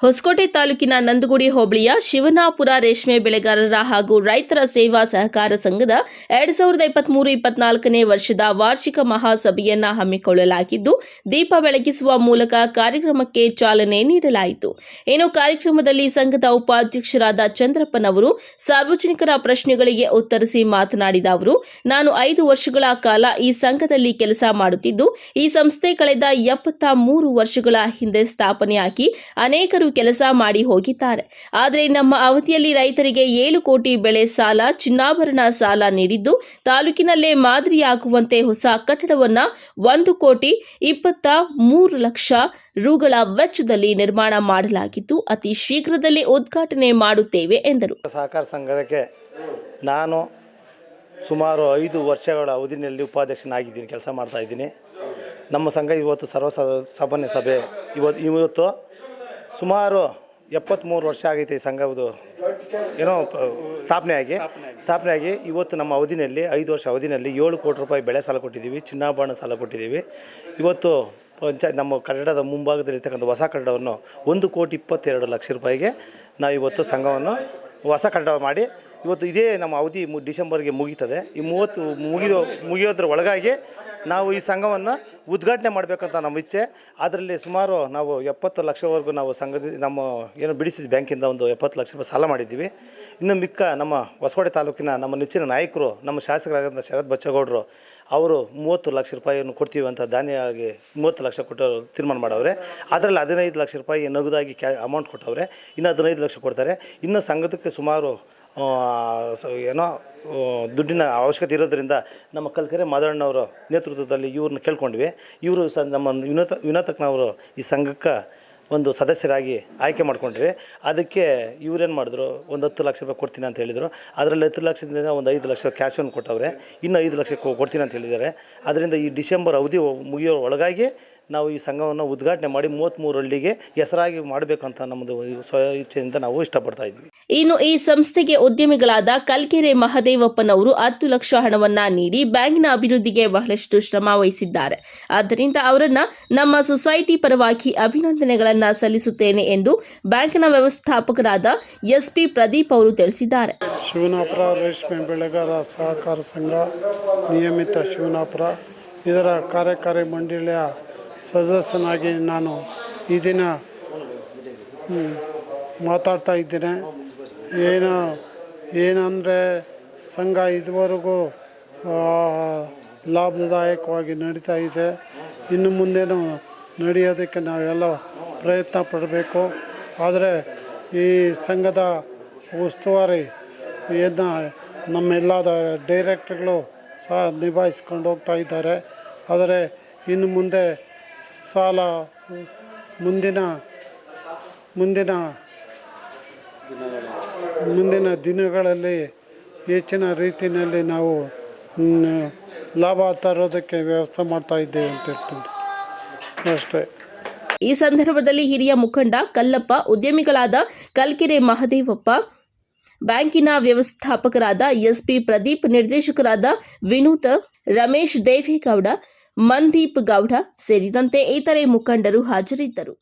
ಹೊಸಕೋಟೆ ತಾಲೂಕಿನ ನಂದಗುಡಿ ಹೋಬಳಿಯ ಶಿವನಾಪುರ ರೇಷ್ಮೆ ಬೆಳೆಗಾರರ ಹಾಗೂ ರೈತರ ಸೇವಾ ಸಹಕಾರ ಸಂಘದ 2023-24ನೇ ವರ್ಷದ ವಾರ್ಷಿಕ ಮಹಾಸಭೆಯನ್ನ ಹಮ್ಮಿಕೊಳ್ಳಲಾಗಿದ್ದು, ದೀಪ ಬೆಳಗಿಸುವ ಮೂಲಕ ಕಾರ್ಯಕ್ರಮಕ್ಕೆ ಚಾಲನೆ ನೀಡಲಾಯಿತು. ಇನ್ನು ಕಾರ್ಯಕ್ರಮದಲ್ಲಿ ಸಂಘದ ಉಪಾಧ್ಯಕ್ಷರಾದ ಚಂದ್ರಪ್ಪನವರು ಸಾರ್ವಜನಿಕರ ಪ್ರಶ್ನೆಗಳಿಗೆ ಉತ್ತರಿಸಿ ಮಾತನಾಡಿದ ಅವರು, ನಾನು 5 ವರ್ಷಗಳ ಕಾಲ ಈ ಸಂಘದಲ್ಲಿ ಕೆಲಸ ಮಾಡುತ್ತಿದ್ದು, ಈ ಸಂಸ್ಥೆ ಕಳೆದ 73 ವರ್ಷಗಳ ಹಿಂದೆ ಸ್ಥಾಪನೆಯಾಗಿ ಅನೇಕರು ಕೆಲಸ ಮಾಡಿ ಹೋಗಿದ್ದಾರೆ. ಆದರೆ ನಮ್ಮ ಅವಧಿಯಲ್ಲಿ ರೈತರಿಗೆ 7 ಕೋಟಿ ಬೆಳೆ ಸಾಲ, ಚಿನ್ನಾಭರಣ ಸಾಲ ನೀಡಿದ್ದು, ತಾಲೂಕಿನಲ್ಲೇ ಮಾದರಿಯಾಗುವಂತೆ ಹೊಸ ಕಟ್ಟಡವನ್ನು 1,23 ಲಕ್ಷ ರುಗಳ ವೆಚ್ಚದಲ್ಲಿ ನಿರ್ಮಾಣ ಮಾಡಲಾಗಿದ್ದು, ಅತಿ ಶೀಘ್ರದಲ್ಲೇ ಉದ್ಘಾಟನೆ ಮಾಡುತ್ತೇವೆ ಎಂದರು. ಸಹಕಾರ ಸಂಘಕ್ಕೆ ನಾನು ಸುಮಾರು 5 ವರ್ಷಗಳ ಅವಧಿಯಲ್ಲಿ ಉಪಾಧ್ಯಕ್ಷನಾಗಿದ್ದೀನಿ, ಕೆಲಸ ಮಾಡ್ತಾ ಇದ್ದೀನಿ. ನಮ್ಮ ಸಂಘ ಇವತ್ತು ಸರ್ವಸಾಮಾನ್ಯ ಸಭೆ ಇವತ್ತು ಸುಮಾರು 73 ವರ್ಷ ಆಗೈತೆ. ಈ ಸಂಘದ್ದು ಏನೋ ಸ್ಥಾಪನೆಯಾಗಿ ಇವತ್ತು ನಮ್ಮ ಅವಧಿಯಲ್ಲಿ 5 ವರ್ಷ ಅವಧಿಯಲ್ಲಿ 7 ಕೋಟಿ ರೂಪಾಯಿ ಬೆಳೆ ಸಾಲ ಕೊಟ್ಟಿದ್ದೀವಿ, ಚಿನ್ನಾಭರಣ ಸಾಲ ಕೊಟ್ಟಿದ್ದೀವಿ. ಇವತ್ತು ನಮ್ಮ ಕಟ್ಟಡದ ಮುಂಭಾಗದಲ್ಲಿರ್ತಕ್ಕಂಥ ಹೊಸ ಕಟ್ಟಡವನ್ನು 1,22 ಲಕ್ಷ ರೂಪಾಯಿಗೆ ನಾವು ಇವತ್ತು ಸಂಘವನ್ನು ಹೊಸ ಕಟ್ಟಡ ಮಾಡಿ ಇವತ್ತು ಇದೇ ನಮ್ಮ ಅವಧಿ ಡಿಸೆಂಬರ್ಗೆ ಮುಗೀತದೆ. ಈ ಮುಗಿಯೋದ್ರ ಒಳಗಾಗಿ ನಾವು ಈ ಸಂಘವನ್ನು ಉದ್ಘಾಟನೆ ಮಾಡಬೇಕಂತ ನಮ್ಮ ಇಚ್ಛೆ. ಅದರಲ್ಲಿ ಸುಮಾರು ನಾವು 70 ಲಕ್ಷವರೆಗೂ ನಾವು ಸಂಘದಿಂದ ನಮ್ಮ ಏನು ಬಿಡಿಸಿದ ಬ್ಯಾಂಕಿಂದ ಒಂದು 70 ಲಕ್ಷ ರೂಪಾಯಿ ಸಾಲ ಮಾಡಿದ್ದೀವಿ. ಇನ್ನು ಮಿಕ್ಕ ನಮ್ಮ ಹೊಸಕೋಟೆ ತಾಲೂಕಿನ ನಮ್ಮ ನೆಚ್ಚಿನ ನಾಯಕರು, ನಮ್ಮ ಶಾಸಕರಾದಂಥ ಶರತ್ ಬಚ್ಚೇಗೌಡರು ಅವರು 30 ಲಕ್ಷ ರೂಪಾಯಿಯನ್ನು ಕೊಡ್ತೀವಿ ಅಂತ ಧಾನ್ಯವಾಗಿ 30 ಲಕ್ಷ ಕೊಟ್ಟು ತೀರ್ಮಾನ ಮಾಡವ್ರೆ. ಅದರಲ್ಲಿ 15 ಲಕ್ಷ ರೂಪಾಯಿ ನಗದಾಗಿ ಅಮೌಂಟ್ ಕೊಟ್ಟವ್ರೆ. ಇನ್ನು 15 ಲಕ್ಷ ಕೊಡ್ತಾರೆ. ಇನ್ನು ಸಂಘದಕ್ಕೆ ಸುಮಾರು ಏನೋ ದುಡ್ಡಿನ ಅವಶ್ಯಕತೆ ಇರೋದರಿಂದ ನಮ್ಮ ಕಲ್ಕೆರೆ ಮಾದಣ್ಣವರ ನೇತೃತ್ವದಲ್ಲಿ ಇವ್ರನ್ನ ಕೇಳ್ಕೊಂಡ್ವಿ. ಇವರು ನಮ್ಮ ವಿನೋತಕ್ನವರು ಈ ಸಂಘಕ್ಕೆ ಒಂದು ಸದಸ್ಯರಾಗಿ ಆಯ್ಕೆ ಮಾಡ್ಕೊಂಡ್ರಿ. ಅದಕ್ಕೆ ಇವರೇನು ಮಾಡಿದ್ರು, ಒಂದು 10 ಲಕ್ಷ ರೂಪಾಯಿ ಕೊಡ್ತೀನಿ ಅಂತ ಹೇಳಿದರು. ಅದರಲ್ಲಿ 10 ಲಕ್ಷದಿಂದ ಒಂದು 5 ಲಕ್ಷ ಕ್ಯಾಶನ್ನು ಕೊಟ್ಟವ್ರೆ. ಇನ್ನು 5 ಲಕ್ಷ ಕೊಡ್ತೀನಿ ಅಂತ ಹೇಳಿದ್ದಾರೆ. ಅದರಿಂದ ಈ ಡಿಸೆಂಬರ್ ಅವಧಿ ಮುಗಿಯೋ ಒಳಗಾಗಿ ನಾವು ಈ ಸಂಘವನ್ನು ಉದ್ಘಾಟನೆ ಮಾಡಿ 33 ಹಳ್ಳಿಗೆ ಹೆಸರಾಗಿ ಮಾಡಬೇಕಂತ ನಮ್ಮದು ಸ್ವ ಇಚ್ಛೆಯಿಂದ ನಾವು ಇಷ್ಟಪಡ್ತಾ ಇದ್ವಿ. ಇನ್ನು ಈ ಸಂಸ್ಥೆಗೆ ಉದ್ಯಮಿಗಳಾದ ಕಲ್ಕೆರೆ ಮಹದೇವಪ್ಪನವರು 10 ಲಕ್ಷ ಹಣವನ್ನ ನೀಡಿ ಬ್ಯಾಂಕಿನ ಅಭಿವೃದ್ಧಿಗೆ ಬಹಳಷ್ಟು ಶ್ರಮ ವಹಿಸಿದ್ದಾರೆ. ಆದ್ದರಿಂದ ಅವರನ್ನ ನಮ್ಮ ಸೊಸೈಟಿ ಪರವಾಗಿ ಅಭಿನಂದನೆಗಳನ್ನ ಸಲ್ಲಿಸುತ್ತೇನೆ ಎಂದು ಬ್ಯಾಂಕಿನ ವ್ಯವಸ್ಥಾಪಕರಾದ ಎಸ್ಪಿ ಪ್ರದೀಪ್ ಅವರು ತಿಳಿಸಿದ್ದಾರೆ. ಶಿವನಾಪುರ ರೇಷ್ಮೆ ಬೆಳೆಗಾರ ಸಹಕಾರ ಸಂಘ ನಿಯಮಿತ ಶಿವನಾಪುರ ಇದರ ಕಾರ್ಯಕಾರಿ ಮಂಡಳಿಯ ಸದಸ್ಯನಾಗಿ ನಾನು ಈ ದಿನ ಮಾತಾಡ್ತಾ ಇದ್ದೇನೆ. ಏನಂದರೆ ಸಂಘ ಇದುವರೆಗೂ ಲಾಭದಾಯಕವಾಗಿ ನಡೀತಾ ಇದೆ. ಇನ್ನು ಮುಂದೇನು ನಡೆಯೋದಕ್ಕೆ ನಾವೆಲ್ಲ ಪ್ರಯತ್ನ ಪಡಬೇಕು. ಆದರೆ ಈ ಸಂಘದ ಉಸ್ತುವಾರಿ ನಮ್ಮೆಲ್ಲದ ಡೈರೆಕ್ಟರ್ಗಳು ಸಹ ನಿಭಾಯಿಸ್ಕೊಂಡು ಹೋಗ್ತಾ ಇದ್ದಾರೆ. ಆದರೆ ಇನ್ನು ಮುಂದೆ ಸಾಲ ಮುಂದಿನ ದಿನಗಳಲ್ಲಿ ಹೆಚ್ಚಿನ ರೀತಿಯಲ್ಲಿ ನಾವು ಲಾಭ ತರೋದಕ್ಕೆ ವ್ಯವಸ್ಥೆ ಮಾಡ್ತಾ ಇದ್ದೇವೆ ಅಂತ ಹೇಳ್ತೀನಿ ಅಷ್ಟೇ. ಈ ಸಂದರ್ಭದಲ್ಲಿ ಹಿರಿಯ ಮುಖಂಡ ಕಲ್ಲಪ್ಪ, ಉದ್ಯಮಿಗಳಾದ ಕಲ್ಕೆರೆ ಮಹದೇವಪ್ಪ, ಬ್ಯಾಂಕಿನ ವ್ಯವಸ್ಥಾಪಕರಾದ ಎಸ್ಪಿ ಪ್ರದೀಪ್, ನಿರ್ದೇಶಕರಾದ ವಿನೂತ್, ರಮೇಶ್ ದೇವೇಗೌಡ, ಮನ್ದೀಪ್ ಗೌಡ ಸೇರಿದಂತೆ ಇತರೆ ಮುಖಂಡರು ಹಾಜರಿದ್ದರು.